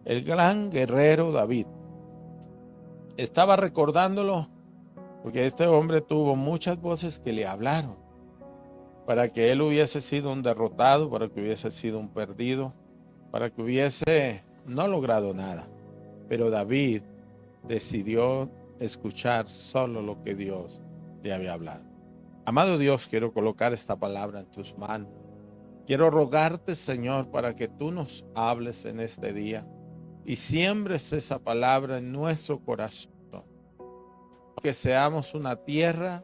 el gran guerrero David. Estaba recordándolo porque este hombre tuvo muchas voces que le hablaron para que él hubiese sido un derrotado, para que hubiese sido un perdido, para que hubiese no logrado nada. Pero David decidió escuchar solo lo que Dios le había hablado. Amado Dios, quiero colocar esta palabra en tus manos. Quiero rogarte, Señor, para que tú nos hables en este día y siembres esa palabra en nuestro corazón. Que seamos una tierra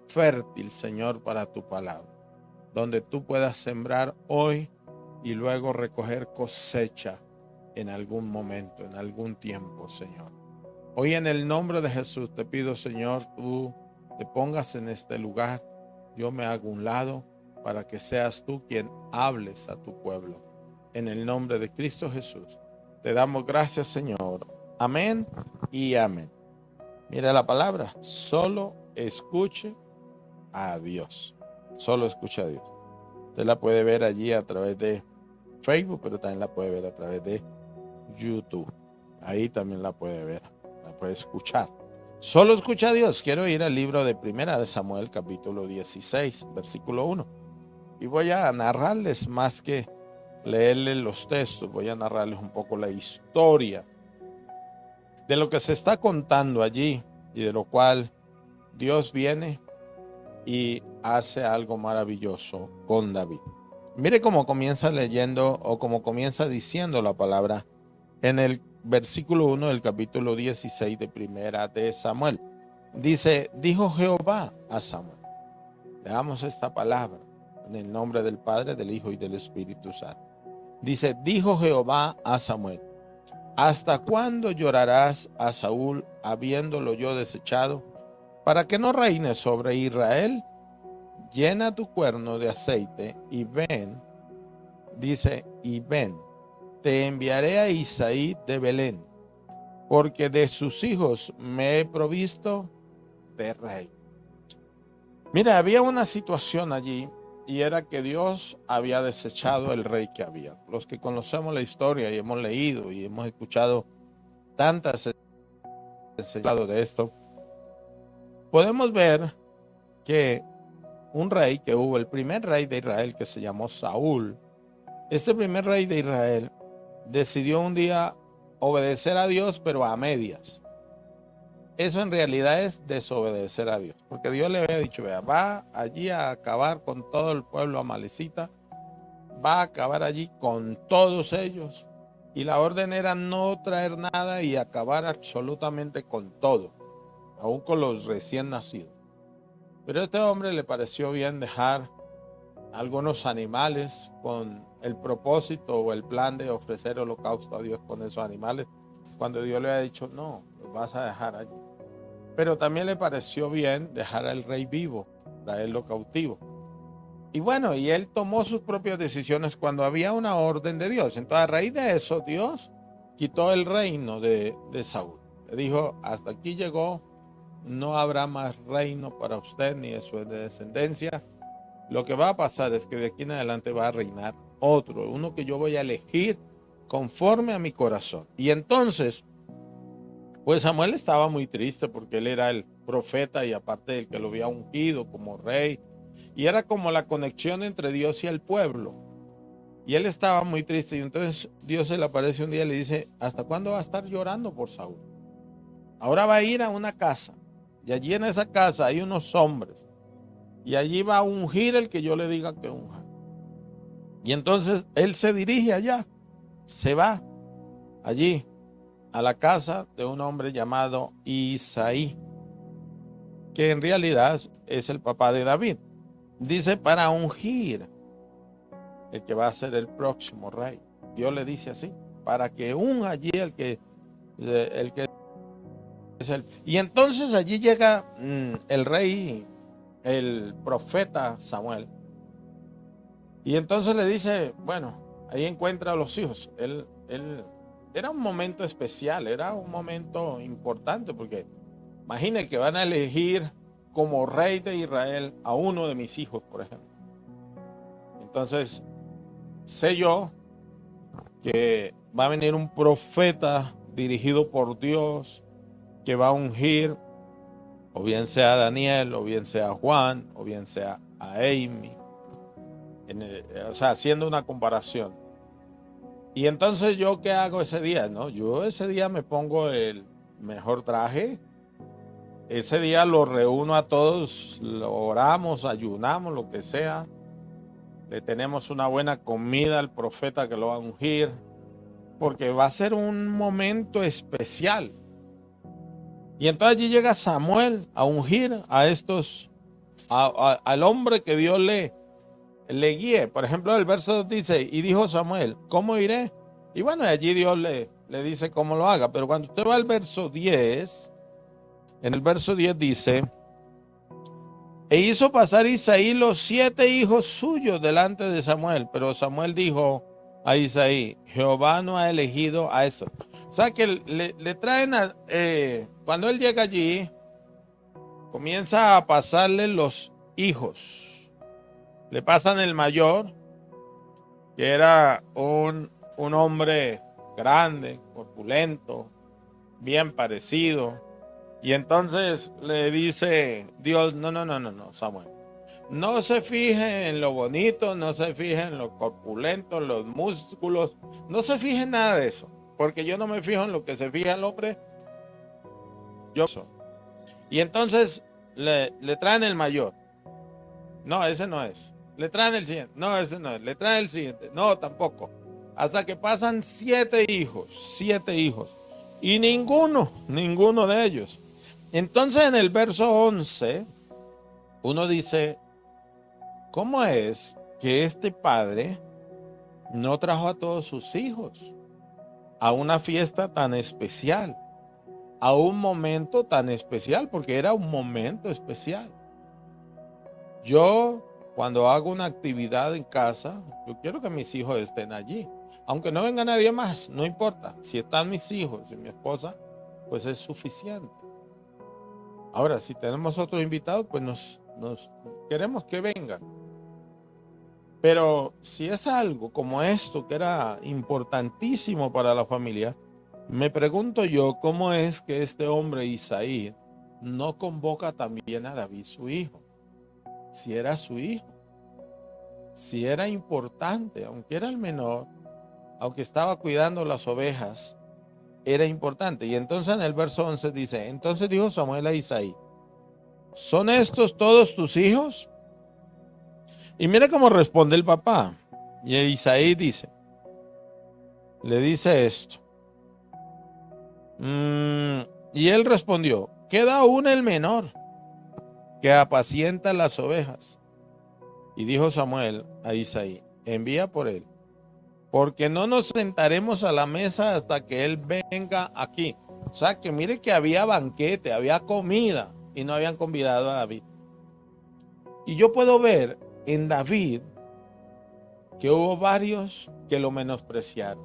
fértil, Señor, para tu palabra, donde tú puedas sembrar hoy y luego recoger cosecha en algún momento, en algún tiempo, Señor. Hoy en el nombre de Jesús te pido, Señor, tú te pongas en este lugar, yo me hago un lado para que seas tú quien hables a tu pueblo. En el nombre de Cristo Jesús, te damos gracias, Señor. Amén y amén. Mira la palabra, solo escuche a Dios. Solo escuche a Dios. Usted la puede ver allí a través de Facebook, pero también la puede ver a través de YouTube. Ahí también la puede ver, la puede escuchar. Solo escucha a Dios. Quiero ir al libro de Primera de Samuel, capítulo 16, versículo 1. Y voy a narrarles más que leerles los textos. Voy a narrarles un poco la historia de lo que se está contando allí y de lo cual Dios viene y hace algo maravilloso con David. Mire cómo comienza leyendo o cómo comienza diciendo la palabra en el versículo 1 del capítulo 16 de Primera de Samuel. Dice, dijo Jehová a Samuel. Leamos esta palabra en el nombre del Padre, del Hijo y del Espíritu Santo. Dice, dijo Jehová a Samuel, ¿hasta cuándo llorarás a Saúl habiéndolo yo desechado, para que no reine sobre Israel? Llena tu cuerno de aceite y ven, dice, y ven, te enviaré a Isaí de Belén, porque de sus hijos me he provisto de rey. Mira, había una situación allí y era que Dios había desechado el rey que había. Los que conocemos la historia y hemos leído y hemos escuchado tantas enseñanzas de esto, podemos ver que un rey que hubo, el primer rey de Israel que se llamó Saúl, este primer rey de Israel decidió un día obedecer a Dios, pero a medias. Eso en realidad es desobedecer a Dios, porque Dios le había dicho, vea, va allí a acabar con todo el pueblo amalecita, va a acabar allí con todos ellos, y la orden era no traer nada y acabar absolutamente con todo, aún con los recién nacidos. Pero a este hombre le pareció bien dejar algunos animales con el propósito o el plan de ofrecer holocausto a Dios con esos animales, cuando Dios le había dicho, no, los vas a dejar allí. Pero también le pareció bien dejar al rey vivo, traerlo cautivo. Y bueno, y él tomó sus propias decisiones cuando había una orden de Dios. Entonces, a raíz de eso, Dios quitó el reino de Saúl. Le dijo, hasta aquí llegó, no habrá más reino para usted ni de su descendencia. Lo que va a pasar es que de aquí en adelante va a reinar otro, uno que yo voy a elegir conforme a mi corazón. Y entonces, pues Samuel estaba muy triste porque él era el profeta y aparte el que lo había ungido como rey. Y era como la conexión entre Dios y el pueblo. Y él estaba muy triste y entonces Dios se le aparece un día y le dice, ¿hasta cuándo va a estar llorando por Saúl? Ahora va a ir a una casa y allí en esa casa hay unos hombres y allí va a ungir el que yo le diga que unja. Y entonces él se dirige allá, se va allí a la casa de un hombre llamado Isaí, que en realidad es el papá de David. Dice para ungir el que va a ser el próximo rey. Dios le dice así, para que unja allí el que es el. Y entonces allí llega el rey, el profeta Samuel. Y entonces le dice, bueno, ahí encuentra a los hijos. Él era un momento especial, era un momento importante, porque imagine que van a elegir como rey de Israel a uno de mis hijos, por ejemplo. Entonces, sé yo que va a venir un profeta dirigido por Dios que va a ungir, o bien sea Daniel, o bien sea Juan, o bien sea a Amy, o sea, haciendo una comparación. Y entonces yo, ¿qué hago ese día? No, yo ese día me pongo el mejor traje. Ese día lo reúno a todos, lo oramos, ayunamos, lo que sea. Le tenemos una buena comida al profeta que lo va a ungir, porque va a ser un momento especial. Y entonces allí llega Samuel a ungir a estos, al hombre que Dios le guíe. Por ejemplo, el verso 2 dice, y dijo Samuel, ¿cómo iré? Y bueno, allí Dios le dice cómo lo haga. Pero cuando usted va al verso 10, en el verso 10 dice, e hizo pasar Isaí los 7 hijos suyos delante de Samuel. Pero Samuel dijo a Isaí, Jehová no ha elegido a estos. O sea que le traen, cuando él llega allí, comienza a pasarle los hijos. Le pasan el mayor, que era un hombre grande, corpulento, bien parecido. Y entonces le dice Dios, no, Samuel. No se fije en lo bonito, no se fije en lo corpulento, los músculos, no se fije en nada de eso, porque yo no me fijo en lo que se fija el hombre, yo soy. Y entonces le traen el mayor. No, ese no es. Le traen el siguiente. No, ese no es. Le traen el siguiente. No, tampoco. Hasta que pasan 7 hijos, 7 hijos. Y ninguno de ellos. Entonces en el verso 11, uno dice, ¿cómo es que este padre no trajo a todos sus hijos a una fiesta tan especial, a un momento tan especial? Porque era un momento especial. Yo, cuando hago una actividad en casa, yo quiero que mis hijos estén allí. Aunque no venga nadie más, no importa. Si están mis hijos y mi esposa, pues es suficiente. Ahora, si tenemos otros invitados, pues nos queremos que vengan. Pero si es algo como esto, que era importantísimo para la familia, me pregunto yo cómo es que este hombre Isaí no convoca también a David, su hijo. Si era su hijo, si era importante, aunque era el menor, aunque estaba cuidando las ovejas, era importante. Y entonces en el verso 11 dice, entonces dijo Samuel a Isaí, ¿son estos todos tus hijos? Y mira cómo responde el papá. Y Isaí le dice esto. Y él respondió, queda aún el menor, que apacienta las ovejas. Y dijo Samuel a Isaí, envía por él, porque no nos sentaremos a la mesa hasta que él venga aquí. O sea que mire que había banquete, había comida y no habían convidado a David. Y yo puedo ver en David que hubo varios que lo menospreciaron,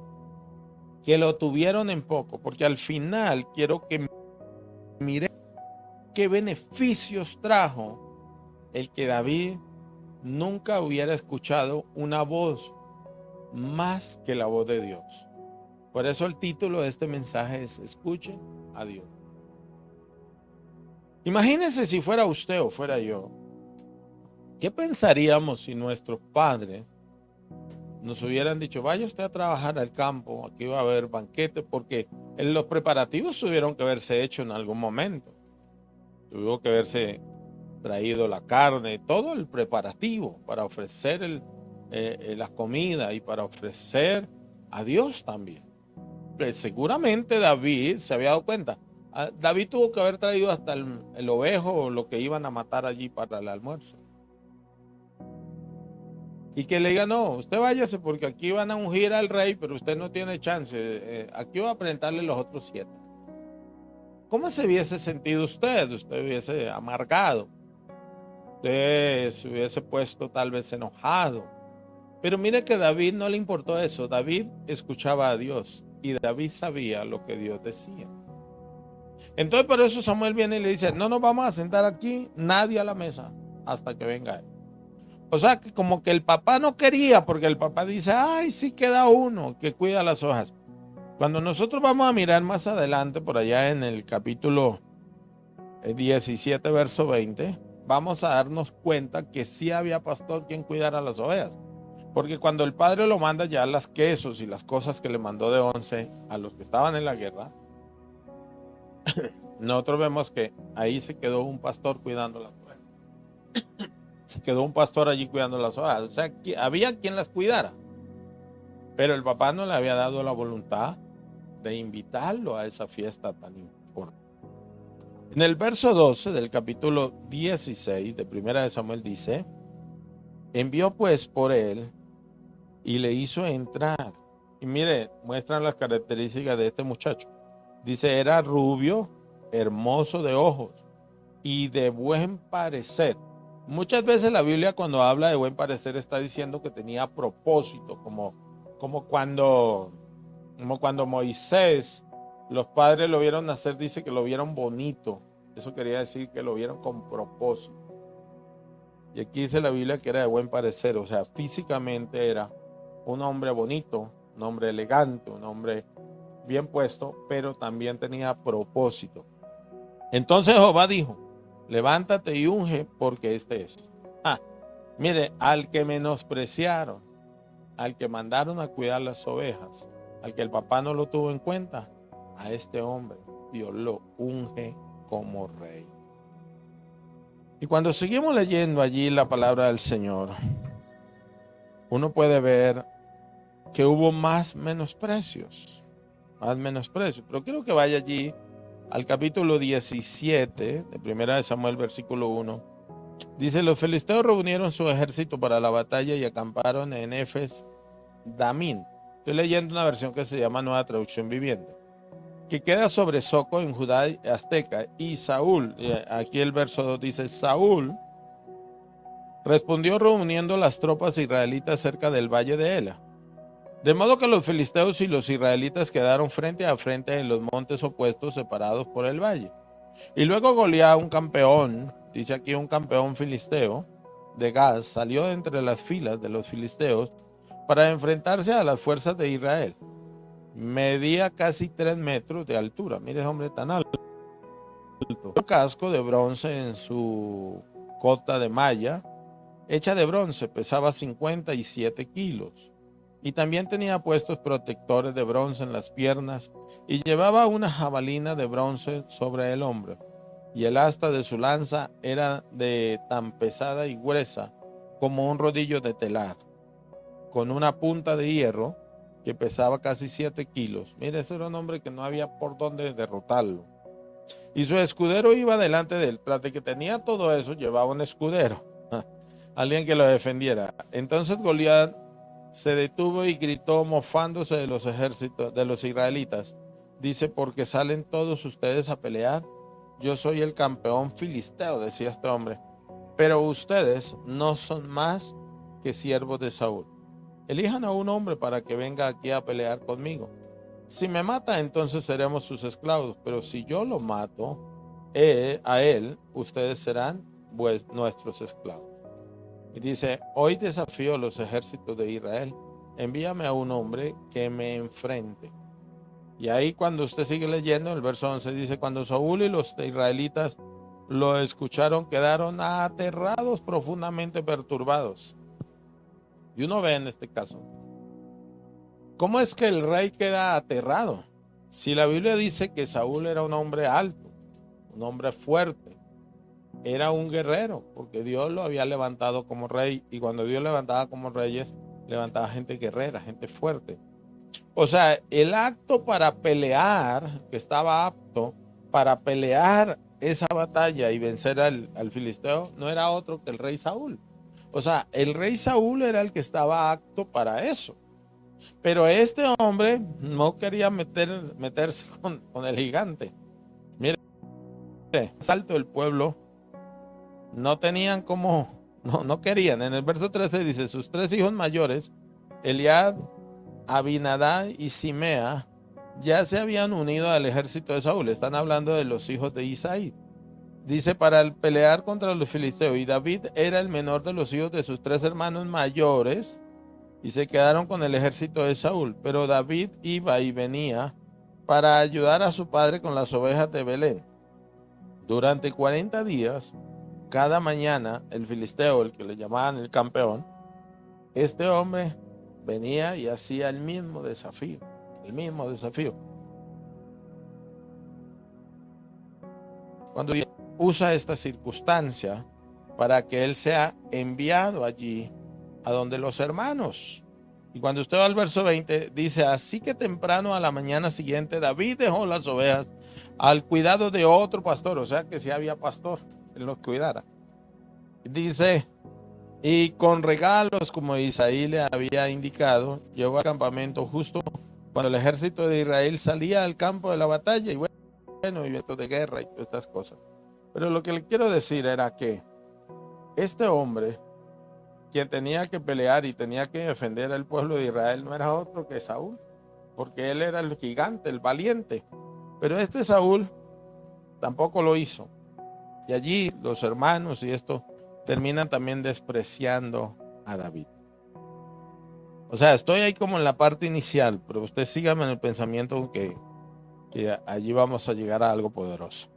que lo tuvieron en poco, porque al final quiero que mire qué beneficios trajo el que David nunca hubiera escuchado una voz más que la voz de Dios. Por eso el título de este mensaje es Escuchen a Dios. Imagínense si fuera usted o fuera yo. ¿Qué pensaríamos si nuestros padres nos hubieran dicho, vaya usted a trabajar al campo, aquí va a haber banquete? Porque los preparativos tuvieron que haberse hecho en algún momento. Tuvo que haberse traído la carne, todo el preparativo para ofrecer la comida y para ofrecer a Dios también. Seguramente David se había dado cuenta. David tuvo que haber traído hasta el ovejo o lo que iban a matar allí para el almuerzo. Y que le diga, no, usted váyase porque aquí van a ungir al rey, pero usted no tiene chance. Aquí va a presentarle los otros 7. ¿Cómo se hubiese sentido usted? Usted hubiese amargado. Usted se hubiese puesto tal vez enojado. Pero mire que a David no le importó eso. David escuchaba a Dios y David sabía lo que Dios decía. Entonces por eso Samuel viene y le dice, no nos vamos a sentar aquí nadie a la mesa hasta que venga él. O sea, que como que el papá no quería, porque el papá dice, ay, sí queda uno que cuida las ovejas. Cuando nosotros vamos a mirar más adelante, por allá en el capítulo 17, verso 20, vamos a darnos cuenta que sí había pastor quien cuidara las ovejas. Porque cuando el padre lo manda ya las quesos y las cosas que le mandó de 11 a los que estaban en la guerra, nosotros vemos que ahí se quedó un pastor cuidando las ovejas. Se quedó un pastor allí cuidando las ovejas. O sea, que había quien las cuidara. Pero el papá no le había dado la voluntad de invitarlo a esa fiesta tan importante. En el verso 12 del capítulo 16 de Primera de Samuel dice, envió pues por él y le hizo entrar. Y mire, muestran las características de este muchacho. Dice, era rubio, hermoso de ojos y de buen parecer. Muchas veces la Biblia cuando habla de buen parecer está diciendo que tenía propósito, como cuando Moisés, los padres lo vieron nacer, dice que lo vieron bonito. Eso quería decir que lo vieron con propósito. Y aquí dice la Biblia que era de buen parecer, o sea, físicamente era un hombre bonito, un hombre elegante, un hombre bien puesto, pero también tenía propósito. Entonces Jehová dijo, levántate y unge porque este es. Mire, al que menospreciaron, al que mandaron a cuidar las ovejas, al que el papá no lo tuvo en cuenta, a este hombre Dios lo unge como rey. Y cuando seguimos leyendo allí la palabra del Señor, uno puede ver que hubo más menosprecios. Pero quiero que vaya allí al capítulo 17 de Primera de Samuel, versículo 1. Dice, los filisteos reunieron su ejército para la batalla y acamparon en Efes Damín. Estoy leyendo una versión que se llama Nueva Traducción Viviente, que queda sobre Soco en Judá azteca. Y Saúl, aquí el verso 2 dice, Saúl respondió reuniendo las tropas israelitas cerca del valle de Ela. De modo que los filisteos y los israelitas quedaron frente a frente en los montes opuestos separados por el valle. Y luego Goliat, un campeón, dice aquí un campeón filisteo de Gaz, salió de entre las filas de los filisteos para enfrentarse a las fuerzas de Israel. Medía casi 3 metros de altura. Mire ese hombre tan alto. Un casco de bronce en su cota de malla, hecha de bronce, pesaba 57 kilos. Y también tenía puestos protectores de bronce en las piernas y llevaba una jabalina de bronce sobre el hombro. Y el asta de su lanza era de tan pesada y gruesa como un rodillo de telar, con una punta de hierro que pesaba casi 7 kilos. Mire, ese era un hombre que no había por dónde derrotarlo. Y su escudero iba delante de él. Tras de que tenía todo eso, llevaba un escudero, alguien que lo defendiera. Entonces Goliat se detuvo y gritó mofándose de los ejércitos de los israelitas. Dice, porque salen todos ustedes a pelear. Yo soy el campeón filisteo, decía este hombre. Pero ustedes no son más que siervos de Saúl. Elijan a un hombre para que venga aquí a pelear conmigo. Si me mata, entonces seremos sus esclavos. Pero si yo lo mato a él, ustedes serán nuestros esclavos. Y dice, hoy desafío a los ejércitos de Israel. Envíame a un hombre que me enfrente. Y ahí cuando usted sigue leyendo, el verso 11 dice, cuando Saúl y los israelitas lo escucharon, quedaron aterrados, profundamente perturbados. Y uno ve en este caso, ¿cómo es que el rey queda aterrado? Si la Biblia dice que Saúl era un hombre alto, un hombre fuerte, era un guerrero, porque Dios lo había levantado como rey, y cuando Dios levantaba como reyes, levantaba gente guerrera, gente fuerte. O sea, el acto para pelear, que estaba apto para pelear esa batalla y vencer al filisteo, no era otro que el rey Saúl. O sea, el rey Saúl era el que estaba apto para eso. Pero este hombre no quería meterse con el gigante. Mire, salto del pueblo, no tenían como, no querían. En el verso 13 dice, sus 3 hijos mayores, Eliab, Abinadab y Simea, ya se habían unido al ejército de Saúl. Están hablando de los hijos de Isaí. Dice, para pelear contra los filisteos. Y David era el menor de los hijos de sus 3 hermanos mayores, y se quedaron con el ejército de Saúl. Pero David iba y venía para ayudar a su padre con las ovejas de Belén. Durante 40 días, cada mañana, el filisteo, el que le llamaban el campeón, este hombre venía y hacía el mismo desafío. Cuando usa esta circunstancia para que él sea enviado allí a donde los hermanos. Y cuando usted va al verso 20, dice, así que temprano a la mañana siguiente, David dejó las ovejas al cuidado de otro pastor, o sea que si había pastor, él los cuidara. Dice, y con regalos como Isaí le había indicado, llegó al campamento justo cuando el ejército de Israel salía al campo de la batalla, y bueno, y esto de guerra y todas estas cosas. Pero lo que le quiero decir era que este hombre, quien tenía que pelear y tenía que defender al pueblo de Israel, no era otro que Saúl, porque él era el gigante, el valiente. Pero este Saúl tampoco lo hizo. Y allí los hermanos y esto terminan también despreciando a David. O sea, estoy ahí como en la parte inicial, pero usted sígame en el pensamiento que allí vamos a llegar a algo poderoso.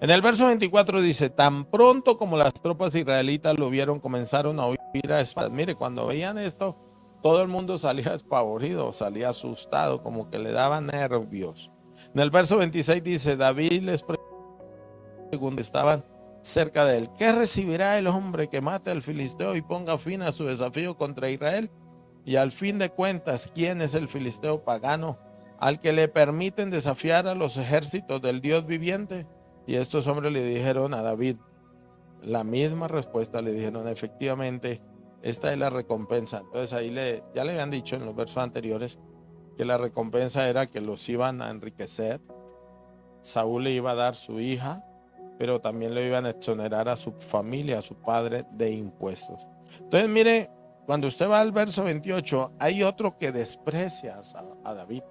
En el verso 24 dice, tan pronto como las tropas israelitas lo vieron, comenzaron a huir a espadas. Mire, cuando veían esto, todo el mundo salía despavorido, salía asustado, como que le daban nervios. En el verso 26 dice, David les preguntó, estaban cerca de él, ¿qué recibirá el hombre que mate al filisteo y ponga fin a su desafío contra Israel? Y al fin de cuentas, ¿quién es el filisteo pagano al que le permiten desafiar a los ejércitos del Dios viviente? Y estos hombres le dijeron a David la misma respuesta, le dijeron, efectivamente, esta es la recompensa. Entonces ahí ya le habían dicho en los versos anteriores que la recompensa era que los iban a enriquecer. Saúl le iba a dar su hija, pero también le iban a exonerar a su familia, a su padre, de impuestos. Entonces mire, cuando usted va al verso 28, hay otro que desprecia a David.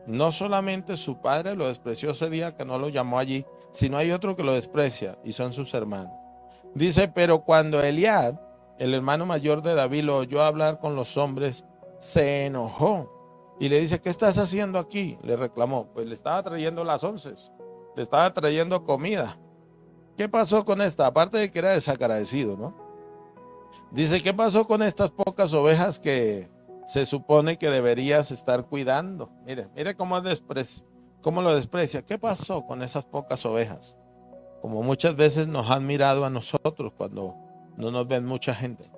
No solamente su padre lo despreció ese día que no lo llamó allí, sino hay otro que lo desprecia y son sus hermanos. Dice, pero cuando Eliab, el hermano mayor de David, lo oyó hablar con los hombres, se enojó y le dice, ¿qué estás haciendo aquí? Le reclamó, pues le estaba trayendo las onces, le estaba trayendo comida. ¿Qué pasó con esta? Aparte de que era desagradecido, ¿no? Dice, ¿qué pasó con estas pocas ovejas que se supone que deberías estar cuidando? Mire cómo lo desprecia. ¿Qué pasó con esas pocas ovejas? Como muchas veces nos han mirado a nosotros cuando no nos ven mucha gente.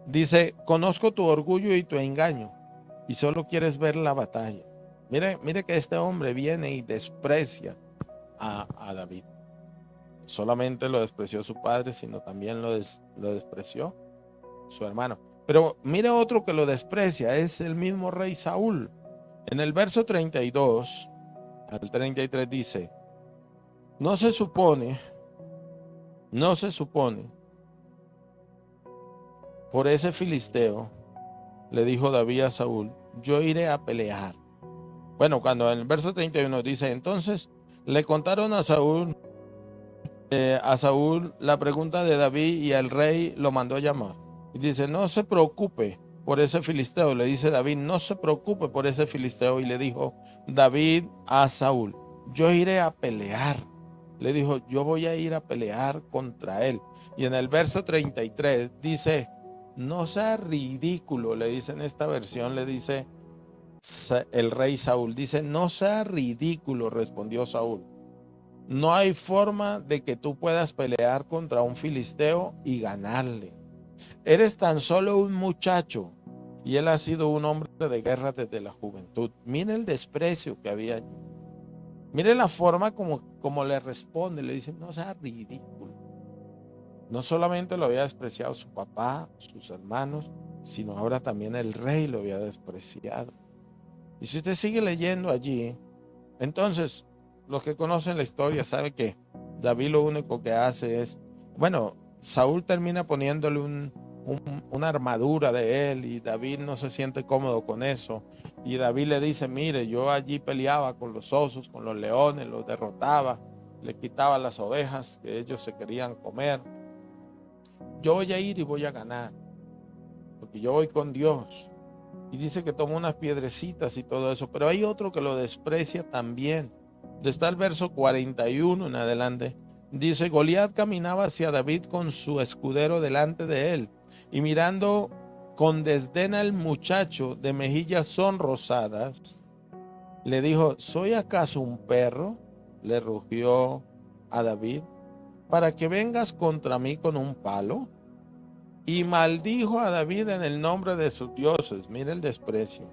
Dice, conozco tu orgullo y tu engaño y solo quieres ver la batalla. Mire que este hombre viene y desprecia a David. Solamente lo despreció su padre, sino también lo despreció su hermano. Pero mire otro que lo desprecia, es el mismo rey Saúl. En el verso 32 al 33 dice, no se supone por ese filisteo, le dijo David a Saúl, yo iré a pelear. Bueno, cuando en el verso 31 dice, entonces le contaron a Saúl la pregunta de David y el rey lo mandó a llamar. Y dice, no se preocupe por ese filisteo. Le dice David, no se preocupe por ese filisteo. Y le dijo David a Saúl, yo iré a pelear. Le dijo, yo voy a ir a pelear contra él. Y en el verso 33 dice, no sea ridículo, le dice en esta versión, le dice el rey Saúl, dice, no sea ridículo, respondió Saúl. No hay forma de que tú puedas pelear contra un filisteo y ganarle. Eres tan solo un muchacho y él ha sido un hombre de guerra desde la juventud. Mire el desprecio que había allí. Mire la forma como le responde. Le dice, no sea ridículo. No solamente lo había despreciado su papá, sus hermanos, sino ahora también el rey lo había despreciado. Y si usted sigue leyendo allí, entonces los que conocen la historia saben que David lo único que hace es, bueno, Saúl termina poniéndole una armadura de él y David no se siente cómodo con eso. Y David le dice, mire, yo allí peleaba con los osos, con los leones, los derrotaba, le quitaba las ovejas que ellos se querían comer. Yo voy a ir y voy a ganar, porque yo voy con Dios. Y dice que tomó unas piedrecitas y todo eso, pero hay otro que lo desprecia también. Está el verso 41 en adelante. Dice: Goliat caminaba hacia David con su escudero delante de él, y mirando con desdén al muchacho de mejillas sonrosadas, le dijo: ¿soy acaso un perro? Le rugió a David, para que vengas contra mí con un palo. Y maldijo a David en el nombre de sus dioses. Mira el desprecio.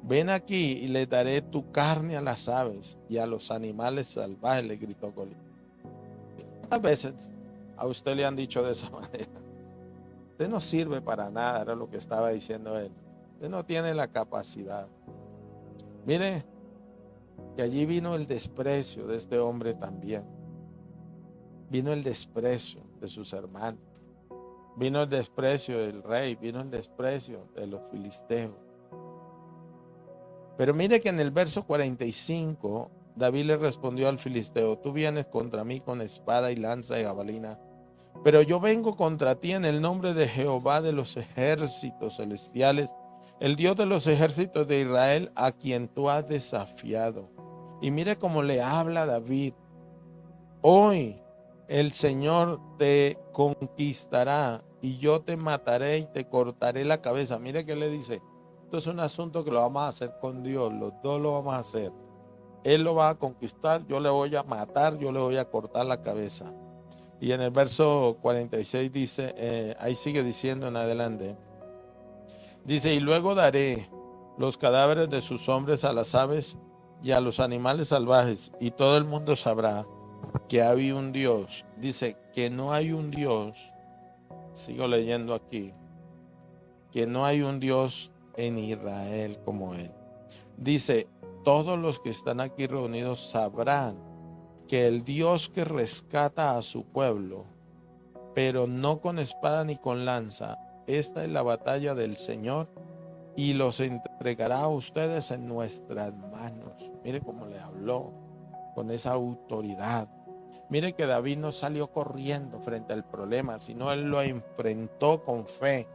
Ven aquí y le daré tu carne a las aves y a los animales salvajes, le gritó Goliat. A veces a usted le han dicho de esa manera: usted no sirve para nada, era lo que estaba diciendo él. Usted no tiene la capacidad. Mire que allí vino el desprecio de este hombre también. Vino el desprecio de sus hermanos. Vino el desprecio del rey, vino el desprecio de los filisteos. Pero mire que en el verso 45, David le respondió al filisteo: tú vienes contra mí con espada y lanza y jabalina, pero yo vengo contra ti en el nombre de Jehová de los ejércitos celestiales, el Dios de los ejércitos de Israel, a quien tú has desafiado. Y mire cómo le habla David: hoy el Señor te conquistará y yo te mataré y te cortaré la cabeza. Mire que le dice: esto es un asunto que lo vamos a hacer con Dios, los dos lo vamos a hacer. Él lo va a conquistar, yo le voy a matar, yo le voy a cortar la cabeza. Y en el verso 46 dice, ahí sigue diciendo en adelante, dice: y luego daré los cadáveres de sus hombres a las aves y a los animales salvajes, y todo el mundo sabrá que hay un Dios. Dice que no hay un Dios, sigo leyendo aquí, que no hay un Dios en Israel como Él. Dice: todos los que están aquí reunidos sabrán que el Dios que rescata a su pueblo, pero no con espada ni con lanza, esta es la batalla del Señor, y los entregará a ustedes en nuestras manos. Mire cómo le habló con esa autoridad. Mire que David no salió corriendo frente al problema, sino él lo enfrentó con fe,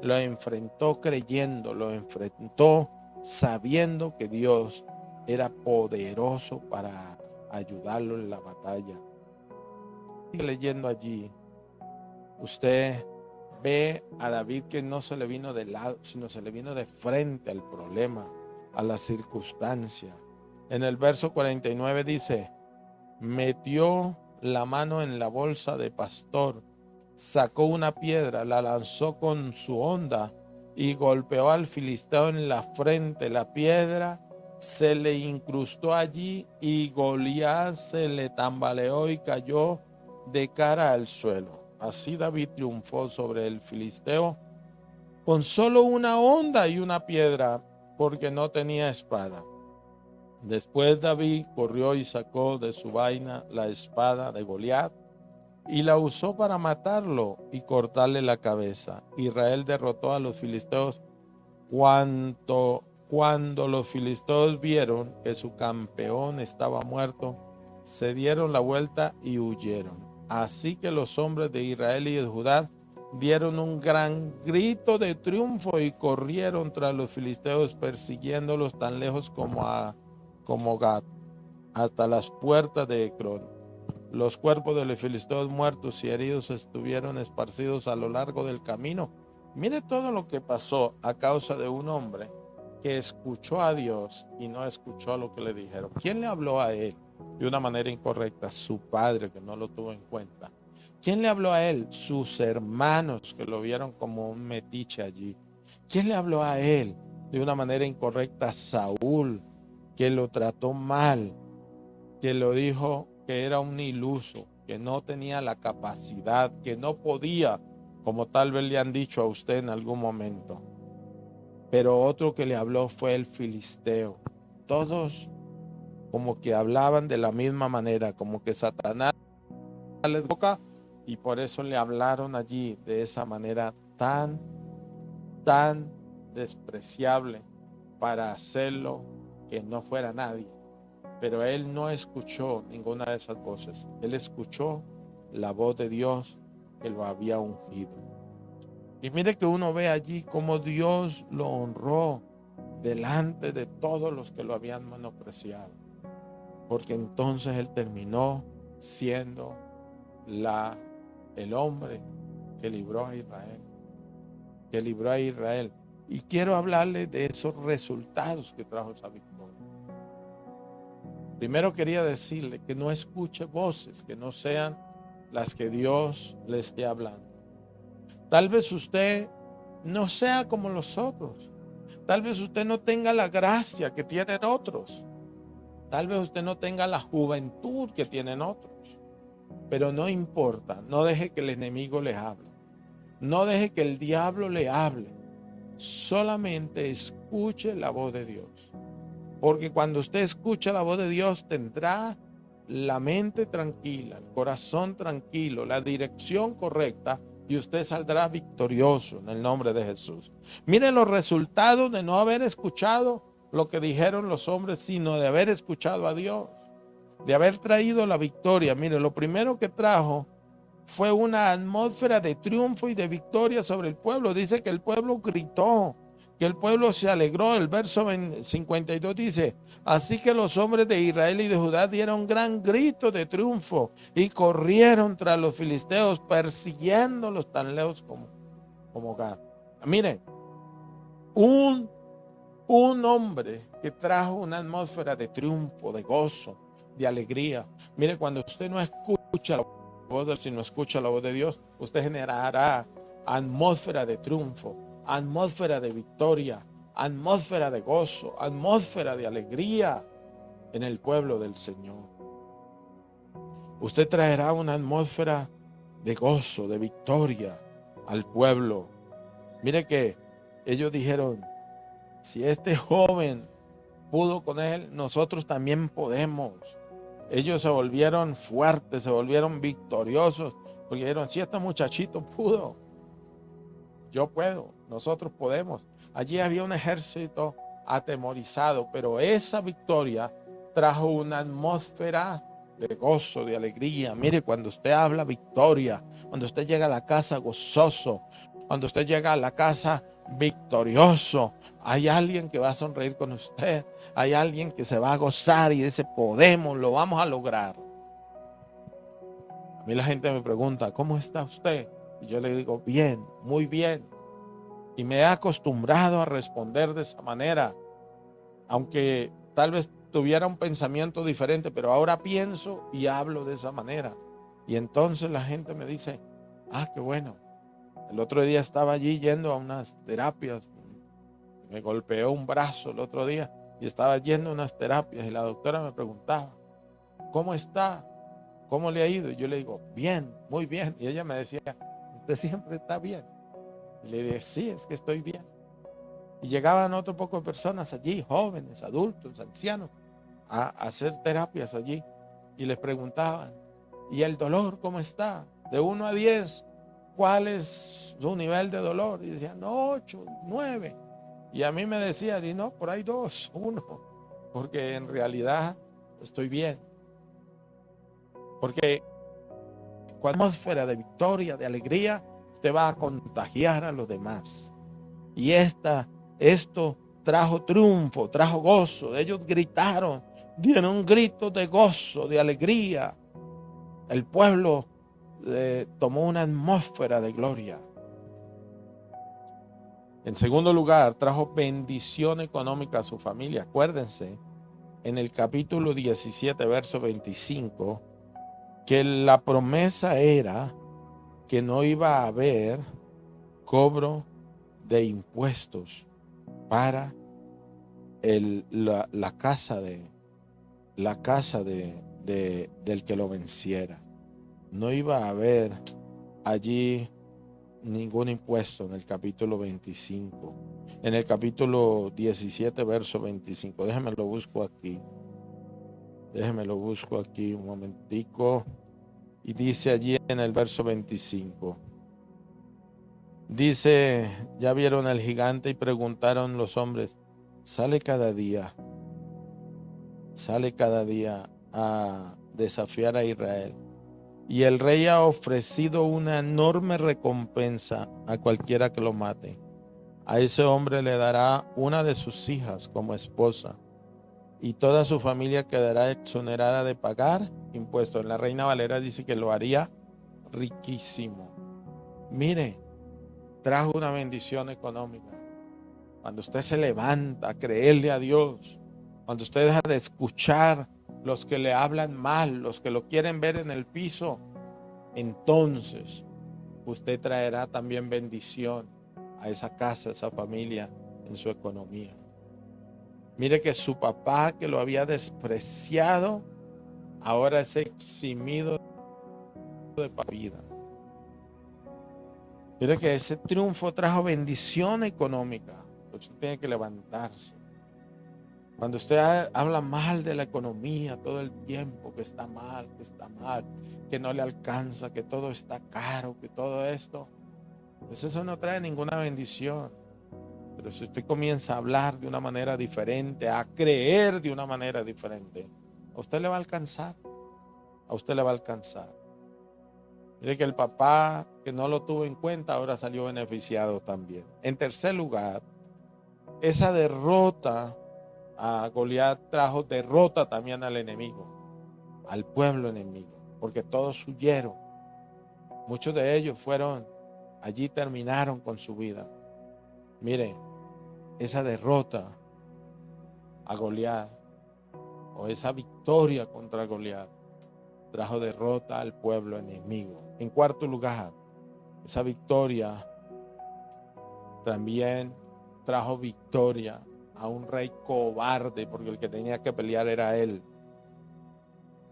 lo enfrentó creyendo, lo enfrentó sabiendo que Dios era poderoso para ayudarlo en la batalla. Sigue leyendo allí, usted ve a David que no se le vino de lado, sino se le vino de frente al problema, a la circunstancia. En el verso 49 dice: metió la mano en la bolsa de pastor, sacó una piedra, la lanzó con su honda y golpeó al filisteo en la frente. La piedra se le incrustó allí y Goliat se le tambaleó y cayó de cara al suelo. Así David triunfó sobre el filisteo con solo una honda y una piedra, porque no tenía espada. Después David corrió y sacó de su vaina la espada de Goliat y la usó para matarlo y cortarle la cabeza. Israel derrotó a los filisteos. Cuando los filisteos vieron que su campeón estaba muerto, se dieron la vuelta y huyeron. Así que los hombres de Israel y de Judá dieron un gran grito de triunfo y corrieron tras los filisteos, persiguiéndolos tan lejos como Gat, hasta las puertas de Ecrón. Los cuerpos de los filisteos muertos y heridos estuvieron esparcidos a lo largo del camino. Mire todo lo que pasó a causa de un hombre que escuchó a Dios y no escuchó lo que le dijeron. ¿Quién le habló a él de una manera incorrecta? Su padre, que no lo tuvo en cuenta. ¿Quién le habló a él? Sus hermanos, que lo vieron como un metiche allí. ¿Quién le habló a él de una manera incorrecta? Saúl, que lo trató mal, que lo dijo que era un iluso, que no tenía la capacidad, que no podía, como tal vez le han dicho a usted en algún momento. Pero otro que le habló fue el filisteo. Todos como que hablaban de la misma manera, como que Satanás les boca, y por eso le hablaron allí de esa manera tan despreciable, para hacerlo que no fuera nadie. Pero él no escuchó ninguna de esas voces. Él escuchó la voz de Dios que lo había ungido. Y mire que uno ve allí cómo Dios lo honró delante de todos los que lo habían menospreciado. Porque entonces él terminó siendo el hombre que libró a Israel. Que libró a Israel. Y quiero hablarle de esos resultados que trajo esa victoria. Primero quería decirle que no escuche voces que no sean las que Dios le esté hablando. Tal vez usted no sea como los otros. Tal vez usted no tenga la gracia que tienen otros. Tal vez usted no tenga la juventud que tienen otros. Pero no importa, no deje que el enemigo le hable. No deje que el diablo le hable. Solamente escuche la voz de Dios. Porque cuando usted escucha la voz de Dios tendrá la mente tranquila, el corazón tranquilo, la dirección correcta y usted saldrá victorioso en el nombre de Jesús. Miren los resultados de no haber escuchado lo que dijeron los hombres, sino de haber escuchado a Dios, de haber traído la victoria. Miren, lo primero que trajo fue una atmósfera de triunfo y de victoria sobre el pueblo. Dice que el pueblo gritó, que el pueblo se alegró. El verso 52 dice: así que los hombres de Israel y de Judá dieron gran grito de triunfo y corrieron tras los filisteos, persiguiéndolos tan lejos como Gad. Miren, un hombre que trajo una atmósfera de triunfo, de gozo, de alegría. Mire, cuando usted no escucha la voz, si no escucha la voz de Dios, usted generará atmósfera de triunfo, atmósfera de victoria, atmósfera de gozo, atmósfera de alegría en el pueblo del Señor. Usted traerá una atmósfera de gozo, de victoria al pueblo. Mire que ellos dijeron: si este joven pudo con él, nosotros también podemos. Ellos se volvieron fuertes, se volvieron victoriosos, porque dijeron: si este muchachito pudo, yo puedo, nosotros podemos. Allí había un ejército atemorizado, pero esa victoria trajo una atmósfera de gozo, de alegría. Mire, cuando usted habla victoria, cuando usted llega a la casa gozoso, cuando usted llega a la casa victorioso, hay alguien que va a sonreír con usted, hay alguien que se va a gozar y dice: podemos, lo vamos a lograr. A mí la gente me pregunta: ¿cómo está usted? Y yo le digo: bien, muy bien. Y me he acostumbrado a responder de esa manera, aunque tal vez tuviera un pensamiento diferente, pero ahora pienso y hablo de esa manera. Y entonces la gente me dice: ah, qué bueno. El otro día estaba allí yendo a unas terapias, me golpeó un brazo el otro día y estaba yendo a unas terapias y la doctora me preguntaba: ¿cómo está? ¿Cómo le ha ido? Y yo le digo: bien, muy bien. Y ella me decía: ¿usted siempre está bien? Y le dije: sí, es que estoy bien. Y llegaban otro poco de personas allí, jóvenes, adultos, ancianos, a hacer terapias allí. Y les preguntaban: ¿y el dolor cómo está? De 1 a 10, ¿cuál es su nivel de dolor? Y decían: 8, 9. Y a mí me decían: y no, por ahí 2, 1. Porque en realidad estoy bien. Porque con atmósfera de victoria, de alegría, te va a contagiar a los demás. Y esto trajo triunfo, trajo gozo. Ellos gritaron, dieron un grito de gozo, de alegría. El pueblo tomó una atmósfera de gloria. En segundo lugar, trajo bendición económica a su familia. Acuérdense, en el capítulo 17, verso 25, que la promesa era que no iba a haber cobro de impuestos para la casa del que lo venciera. No iba a haber allí ningún impuesto en el capítulo 25. En el capítulo 17, verso 25. Déjeme lo busco aquí un momentico. Y dice allí en el verso 25. Dice: ya vieron al gigante y preguntaron los hombres: ¿sale cada día sale cada día a desafiar a Israel. Y el rey ha ofrecido una enorme recompensa a cualquiera que lo mate. A ese hombre le dará una de sus hijas como esposa, y toda su familia quedará exonerada de pagar impuestos. La Reina Valera dice que lo haría riquísimo. Mire, trajo una bendición económica. Cuando usted se levanta a creerle a Dios, cuando usted deja de escuchar los que le hablan mal, los que lo quieren ver en el piso, entonces usted traerá también bendición a esa casa, a esa familia, en su economía. Mire que su papá, que lo había despreciado, ahora es eximido de vida. Mire que ese triunfo trajo bendición económica. Usted tiene que levantarse. Cuando usted habla mal de la economía todo el tiempo, que está mal, que no le alcanza, que todo está caro, que todo esto, pues eso no trae ninguna bendición. Pero si usted comienza a hablar de una manera diferente, a creer de una manera diferente, a usted le va a alcanzar. A usted le va a alcanzar. Mire que el papá que no lo tuvo en cuenta ahora salió beneficiado también. En tercer lugar, esa derrota a Goliat trajo derrota también al enemigo, al pueblo enemigo, porque todos huyeron. Muchos de ellos allí terminaron con su vida. Mire, esa derrota a Goliat, o esa victoria contra Goliat, trajo derrota al pueblo enemigo. En cuarto lugar, esa victoria también trajo victoria a un rey cobarde, porque el que tenía que pelear era él,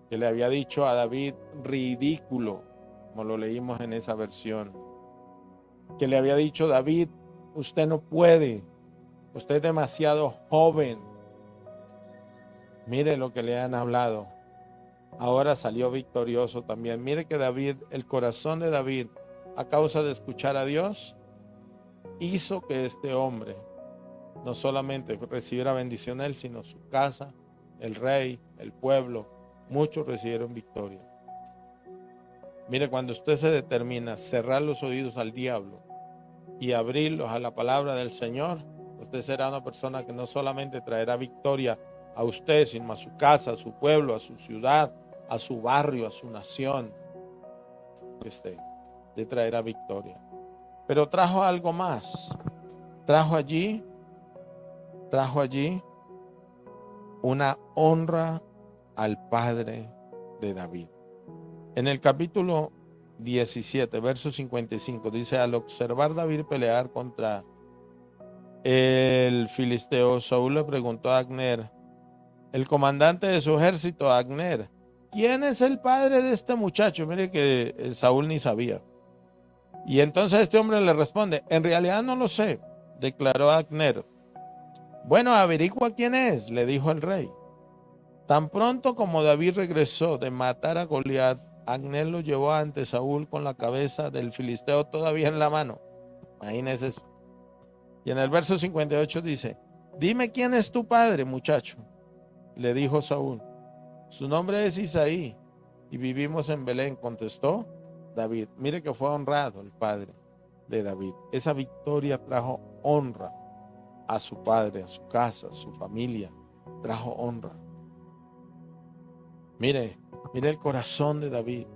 que le había dicho a David ridículo, como lo leímos en esa versión, que le había dicho: David, usted no puede, usted es demasiado joven. Mire lo que le han hablado. Ahora salió victorioso también. Mire que David, el corazón de David, a causa de escuchar a Dios, hizo que este hombre no solamente recibiera bendición él, sino su casa, el rey, el pueblo. Muchos recibieron victoria. Mire, cuando usted se determina a cerrar los oídos al diablo y abrirlos a la palabra del Señor, usted será una persona que no solamente traerá victoria a usted, sino a su casa, a su pueblo, a su ciudad, a su barrio, a su nación. Le traerá victoria. Pero trajo algo más. Trajo allí una honra al padre de David. En el capítulo 17, verso 55, dice: al observar David pelear contra el filisteo, Saúl le preguntó a Abner, el comandante de su ejército, a Abner: ¿quién es el padre de este muchacho? Mire que Saúl ni sabía. Y entonces este hombre le responde: en realidad no lo sé, declaró Abner. Bueno, averigua quién es, le dijo el rey. Tan pronto como David regresó de matar a Goliat, Abner lo llevó ante Saúl con la cabeza del filisteo todavía en la mano. Imagínese eso. Y en el verso 58 dice: dime quién es tu padre, muchacho. Le dijo Saúl: su nombre es Isaí y vivimos en Belén, contestó David. Mire que fue honrado el padre de David. Esa victoria trajo honra a su padre, a su casa, a su familia. Trajo honra. Mire el corazón de David.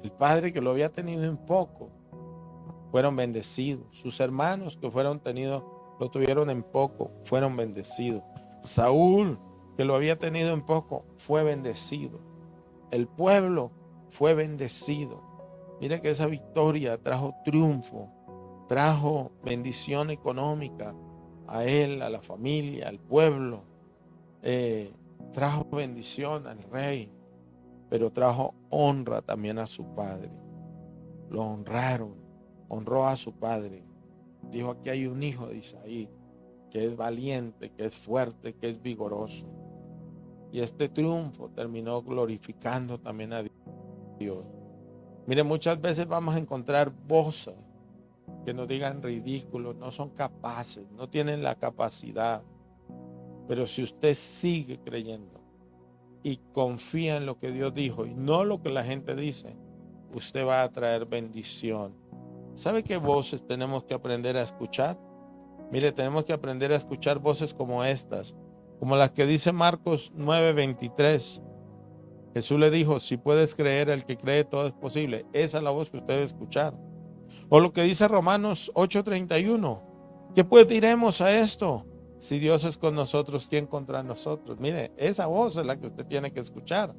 El padre que lo había tenido en poco, fueron bendecidos. Sus hermanos que lo tuvieron en poco, fueron bendecidos. Saúl, que lo había tenido en poco, fue bendecido. El pueblo fue bendecido. Mire que esa victoria trajo triunfo, trajo bendición económica a él, a la familia, al pueblo. Trajo bendición al rey, pero trajo honra también a su padre. Lo honraron, honró a su padre. Dijo: aquí hay un hijo de Isaí que es valiente, que es fuerte, que es vigoroso. Y este triunfo terminó glorificando también a Dios. Mire, muchas veces vamos a encontrar voces que nos digan ridículos, no son capaces, no tienen la capacidad. Pero si usted sigue creyendo y confía en lo que Dios dijo y no lo que la gente dice, usted va a traer bendición. ¿Sabe qué voces tenemos que aprender a escuchar? Mire, tenemos que aprender a escuchar voces como estas, como las que dice Marcos 9:23. Jesús le dijo, si puedes creer, el que cree todo es posible. Esa es la voz que usted debe escuchar. O lo que dice Romanos 8:31. ¿Qué pues diremos a esto? Si Dios es con nosotros, ¿quién contra nosotros? Mire, esa voz es la que usted tiene que escuchar.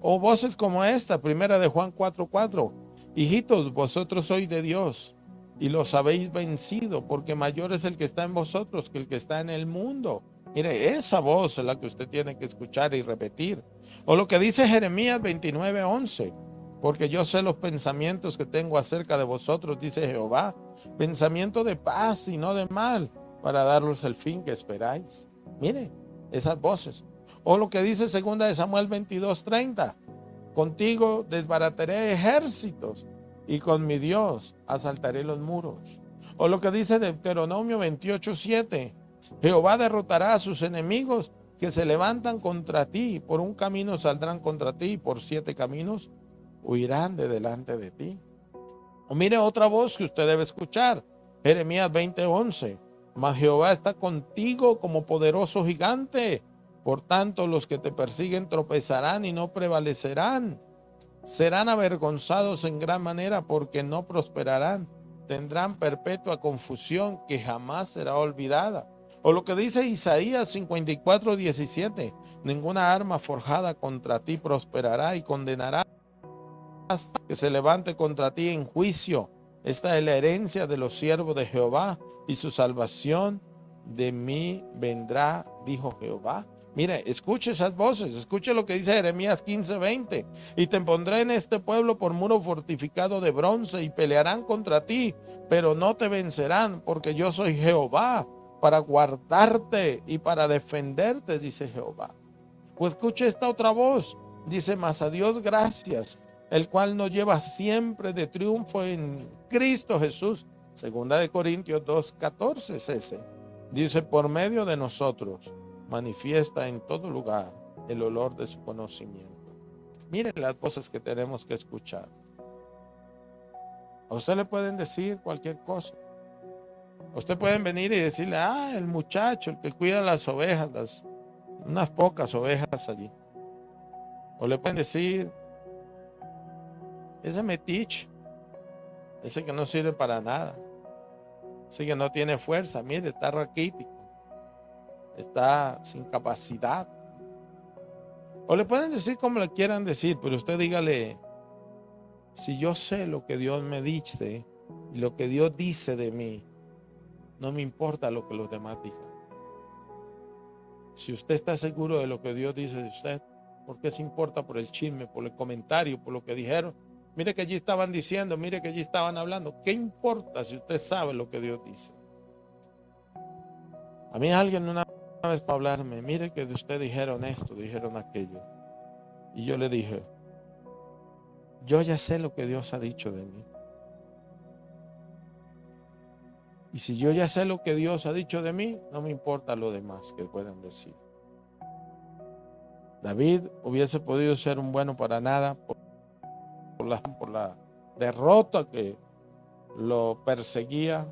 O voces como esta, primera de Juan 4:4. Hijitos, vosotros sois de Dios y los habéis vencido, porque mayor es el que está en vosotros que el que está en el mundo. Mire, esa voz es la que usted tiene que escuchar y repetir. O lo que dice Jeremías 29:11. Porque yo sé los pensamientos que tengo acerca de vosotros, dice Jehová, pensamiento de paz y no de mal, para daros el fin que esperáis. Mire, esas voces. O lo que dice 2 de Samuel 22:30. Contigo desbarataré ejércitos y con mi Dios asaltaré los muros. O lo que dice Deuteronomio 28:7. Jehová derrotará a sus enemigos que se levantan contra ti. Por un camino saldrán contra ti y por 7 caminos huirán de delante de ti. O mire otra voz que usted debe escuchar. Jeremías 20:11. Mas Jehová está contigo como poderoso gigante. Por tanto, los que te persiguen tropezarán y no prevalecerán. Serán avergonzados en gran manera porque no prosperarán. Tendrán perpetua confusión que jamás será olvidada. O lo que dice Isaías 54:17. Ninguna arma forjada contra ti prosperará y condenará que se levante contra ti en juicio. Esta es la herencia de los siervos de Jehová y su salvación de mí vendrá, dijo Jehová. Mire, escuche esas voces, escuche lo que dice Jeremías 15:20. Y te pondré en este pueblo por muro fortificado de bronce y pelearán contra ti, pero no te vencerán, porque yo soy Jehová para guardarte y para defenderte, dice Jehová. Pues escuche esta otra voz, dice, mas a Dios gracias, el cual nos lleva siempre de triunfo en Cristo Jesús. 2 Corintios 2:14 es ese. Dice, por medio de nosotros manifiesta en todo lugar el olor de su conocimiento. Miren las cosas que tenemos que escuchar. A usted le pueden decir cualquier cosa. A usted pueden venir y decirle, el muchacho, el que cuida las ovejas, unas pocas ovejas allí. O le pueden decir, ese metiche, ese que no sirve para nada, ese que no tiene fuerza, mire, está raquítico, está sin capacidad. O le pueden decir como le quieran decir, pero usted dígale, si yo sé lo que Dios me dice y lo que Dios dice de mí, no me importa lo que los demás digan. Si usted está seguro de lo que Dios dice de usted, ¿por qué se importa por el chisme, por el comentario, por lo que dijeron? Mire que allí estaban diciendo, mire que allí estaban hablando. ¿Qué importa si usted sabe lo que Dios dice? A mí alguien una vez para hablarme, mire que de usted dijeron esto, dijeron aquello. Y yo le dije, yo ya sé lo que Dios ha dicho de mí. Y si yo ya sé lo que Dios ha dicho de mí, no me importa lo demás que puedan decir. David hubiese podido ser un bueno para nada por la derrota que lo perseguía,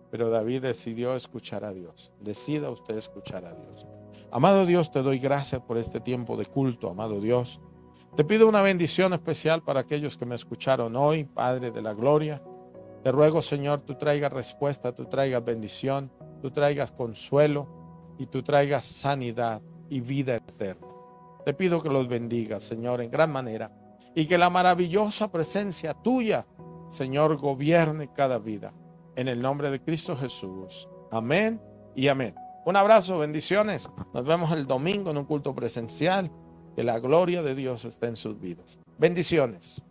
pero David decidió escuchar a Dios. Decida usted escuchar a Dios. Amado Dios, te doy gracias por este tiempo de culto, amado Dios. Te pido una bendición especial para aquellos que me escucharon hoy, Padre de la gloria. Te ruego, Señor, tú traigas respuesta, tú traigas bendición, tú traigas consuelo y tú traigas sanidad y vida eterna. Te pido que los bendigas, Señor, en gran manera y que la maravillosa presencia tuya, Señor, gobierne cada vida. En el nombre de Cristo Jesús. Amén y amén. Un abrazo, bendiciones. Nos vemos el domingo en un culto presencial. Que la gloria de Dios esté en sus vidas. Bendiciones.